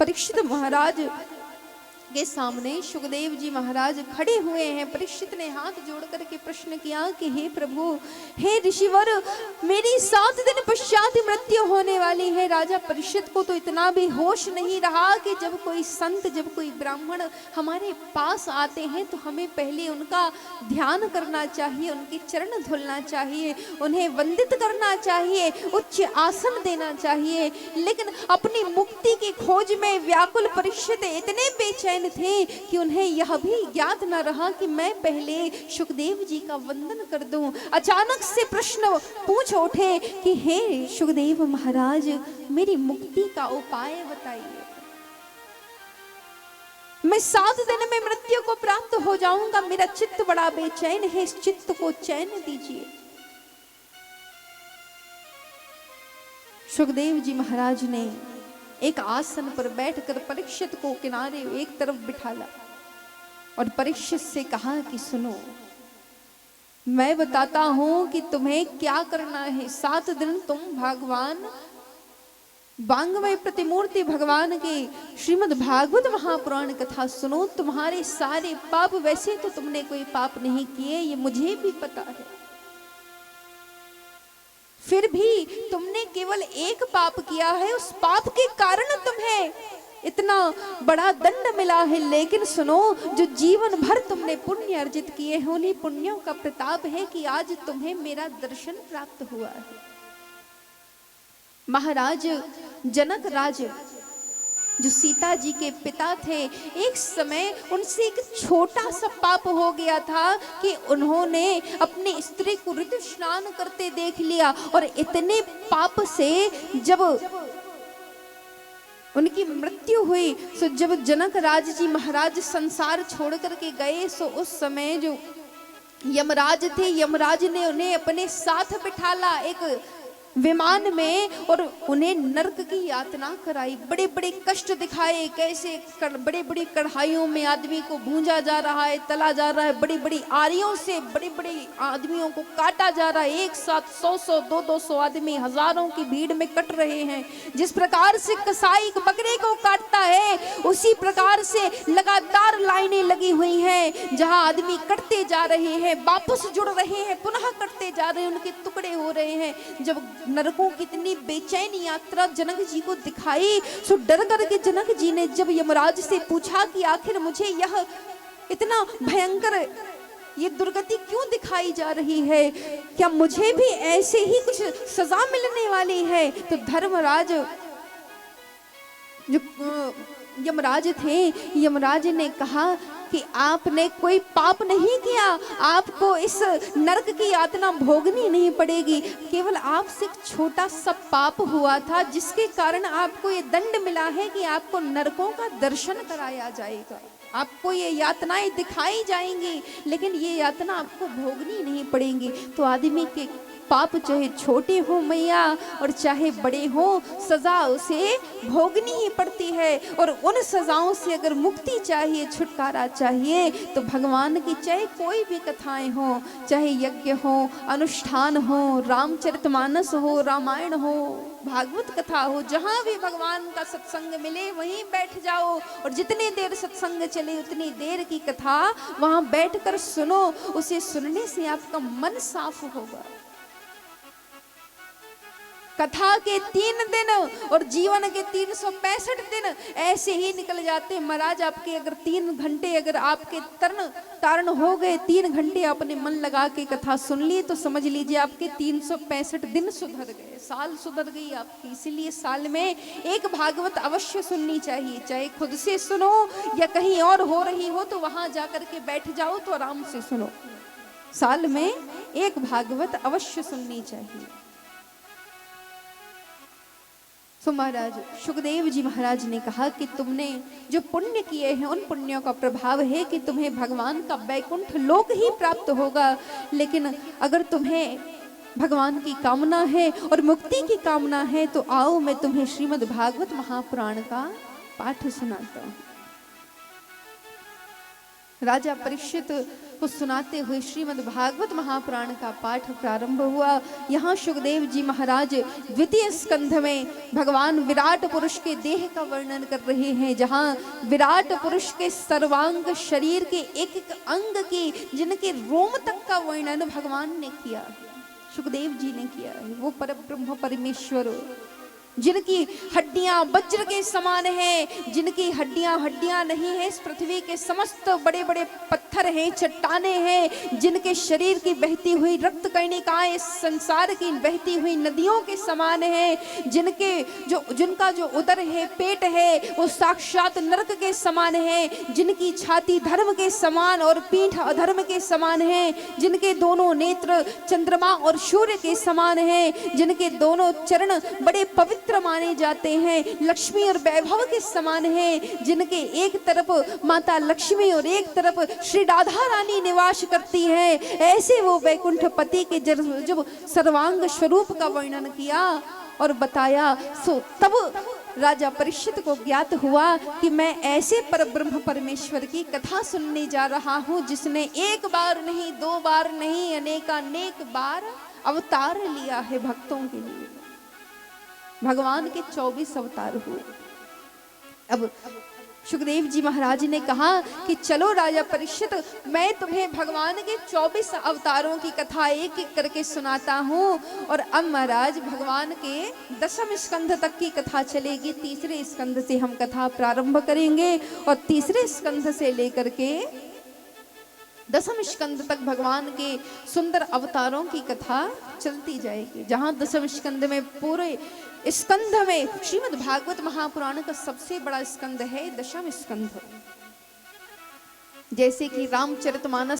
परीक्षित महाराज के सामने सुखदेव जी महाराज खड़े हुए हैं। परीक्षित ने हाथ जोड़ करके प्रश्न किया कि हे प्रभु, हे ऋषिवर, मेरी 7 दिन पश्चात मृत्यु होने वाली है। राजा परीक्षित को तो इतना भी होश नहीं रहा कि जब कोई संत, जब कोई ब्राह्मण हमारे पास आते हैं तो हमें पहले उनका ध्यान करना चाहिए, उनके चरण धुलना चाहिए, उन्हें वंदित करना चाहिए, उच्च आसन देना चाहिए। लेकिन अपनी मुक्ति की खोज में व्याकुल परीक्षित इतने बेचैन थे कि उन्हें यह भी ज्ञात न रहा कि मैं पहले सुखदेव जी का वंदन कर दूं। अचानक से प्रश्न पूछ उठे कि हे सुखदेव महाराज, मेरी मुक्ति का उपाय बताइए। मैं 7 दिन में मृत्यु को प्राप्त हो जाऊंगा, मेरा चित्त बड़ा बेचैन है, इस चित्त को चैन दीजिए। सुखदेव जी महाराज ने एक आसन पर बैठकर परीक्षित को किनारे एक तरफ बिठाला और परीक्षित से कहा कि सुनो, मैं बताता हूं कि तुम्हें क्या करना है। 7 दिन तुम भगवान वांग्मय प्रतिमूर्ति भगवान के श्रीमद् भागवत महापुराण कथा सुनो। तुम्हारे सारे पाप, वैसे तो तुमने कोई पाप नहीं किए, ये मुझे भी पता है, फिर भी तुमने केवल एक पाप किया है, उस पाप के कारण तुम्हें इतना बड़ा दंड मिला है। लेकिन सुनो, जो जीवन भर तुमने पुण्य अर्जित किए हैं, उन्हीं पुण्यों का प्रताप है कि आज तुम्हें मेरा दर्शन प्राप्त हुआ है। महाराज जनक राज, जो सीता जी के पिता थे, एक समय उनसे एक छोटा सा पाप हो गया था कि उन्होंने अपनी स्त्री को ऋतु स्नान करते देख लिया। और इतने पाप से जब उनकी मृत्यु हुई, सो जब जनक राज जी महाराज संसार छोड़ करके गए, सो उस समय जो यमराज थे, यमराज ने उन्हें अपने साथ बिठाला एक विमान में और उन्हें नरक की यातना कराई, बड़े बड़े कष्ट दिखाए, कैसे बड़े बड़े कढ़ाइयों में आदमी को भूंजा जा रहा है, तला जा रहा है, बड़ी बड़ी आरियों से बड़े बड़े आदमियों को काटा जा रहा है। एक साथ 100-100, 200-200 आदमी हजारों की भीड़ में कट रहे हैं। जिस प्रकार से कसाई बकरे को काटता है, उसी प्रकार से लगातार लाइनें लगी हुई हैं, जहां आदमी कटते जा रहे हैं, वापस जुड़ रहे हैं, पुनः कटते जा रहे हैं, उनके टुकड़े हो रहे हैं। जब नरकों की इतनी बेचैन यात्रा जनक जी को दिखाई, सो डर करके जनक जी ने जब यमराज से पूछा कि आखिर मुझे यह इतना भयंकर ये दुर्गति क्यों दिखाई जा रही है, क्या मुझे भी ऐसे ही कुछ सजा मिलने वाली है? तो धर्मराज जो यमराज थे, यमराज ने कहा कि आपने कोई पाप नहीं किया, आपको इस नरक की यातना भोगनी नहीं पड़ेगी। केवल आपसे एक छोटा सा पाप हुआ था, जिसके कारण आपको ये दंड मिला है कि आपको नरकों का दर्शन कराया जाएगा, आपको ये यातनाएं दिखाई जाएंगी, लेकिन ये यातना आपको भोगनी नहीं पड़ेंगी। तो आदमी के पाप चाहे छोटे हो मैया और चाहे बड़े हो, सजा उसे भोगनी ही पड़ती है। और उन सजाओं से अगर मुक्ति चाहिए, छुटकारा चाहिए, तो भगवान की चाहे कोई भी कथाएं हो, चाहे यज्ञ हो, अनुष्ठान हो, रामचरितमानस हो, रामायण हो, भागवत कथा हो, जहां भी भगवान का सत्संग मिले वहीं बैठ जाओ और जितनी देर सत्संग चले उतनी देर की कथा वहां बैठकर सुनो। उसे सुनने से आपका मन साफ होगा। कथा के 3 दिन और जीवन के 365 दिन ऐसे ही निकल जाते। महाराज आपके अगर 3 घंटे अगर आपके तारण हो गए, 3 घंटे आपने मन लगा के कथा सुन ली, तो समझ लीजिए आपके 365 दिन सुधर गए, साल सुधर गई आपकी। इसीलिए साल में एक भागवत अवश्य सुननी चाहिए, चाहे खुद से सुनो या कहीं और हो रही हो तो वहां जाकर के बैठ जाओ तो आराम से सुनो। साल में एक भागवत अवश्य सुननी चाहिए। तो महाराज सुखदेव जी महाराज ने कहा कि तुमने जो पुण्य किए हैं उन पुण्यों का प्रभाव है कि तुम्हें भगवान का वैकुंठ लोक ही प्राप्त होगा। लेकिन अगर तुम्हें भगवान की कामना है और मुक्ति की कामना है तो आओ मैं तुम्हें श्रीमद् भागवत महापुराण का पाठ सुनाता हूँ। राजा परीक्षित को सुनाते हुए श्रीमद् भागवत महापुराण का पाठ प्रारंभ हुआ। यहाँ सुखदेव जी महाराज द्वितीय स्कंध में भगवान विराट पुरुष के देह का वर्णन कर रहे हैं, जहाँ विराट पुरुष के सर्वांग शरीर के एक एक अंग के, जिनके रोम तक का वर्णन भगवान ने किया, सुखदेव जी ने किया है। वो परब्रह्म परमेश्वर जिनकी हड्डियां वज्र के समान हैं, जिनकी हड्डियां नहीं है, इस पृथ्वी के समस्त बड़े बड़े पत्थर हैं, चट्टानें हैं, जिनके शरीर की बहती हुई रक्त कर्णिकाएं इस संसार की बहती हुई नदियों के समान हैं, जिनका जो उदर है, पेट है, वो साक्षात नरक के समान है, जिनकी छाती धर्म के समान और पीठ अधर्म के समान है, जिनके दोनों नेत्र चंद्रमा और सूर्य के समान हैं, जिनके दोनों चरण बड़े पवित्र माने जाते हैं, लक्ष्मी और वैभव के समान हैं, जिनके एक तरफ माता लक्ष्मी और एक तरफ श्री राधा रानी निवास करती हैं, ऐसे वो वैकुंठ पति के जब सर्वांग स्वरूप का वर्णन किया और बताया, सो तब राजा परीक्षित को ज्ञात हुआ कि मैं ऐसे परब्रह्म परमेश्वर की कथा सुनने जा रहा हूँ, जिसने एक बार नहीं, दो बार नहीं, अनेकानेक बार अवतार लिया है भक्तों के लिए। भगवान के 24 अवतार हुए। अब सुखदेव जी महाराज ने कहा कि चलो राजा परीक्षित, मैं तुम्हें भगवान के 24 अवतारों की कथा एक एक करके सुनाता हूँ। और अब महाराज भगवान के 10वें स्कंध तक की कथा चलेगी। तीसरे स्कंध से हम कथा प्रारंभ करेंगे और तीसरे स्कंध से लेकर के 10वें स्कंद तक भगवान के सुंदर अवतारों की कथा चलती जाएगी। जहां 10वें स्कंद में, पूरे स्कंद में श्रीमद् भागवत महापुराण का सबसे बड़ा स्कंद है 10वां स्कंद। जैसे कि रामचरितमानस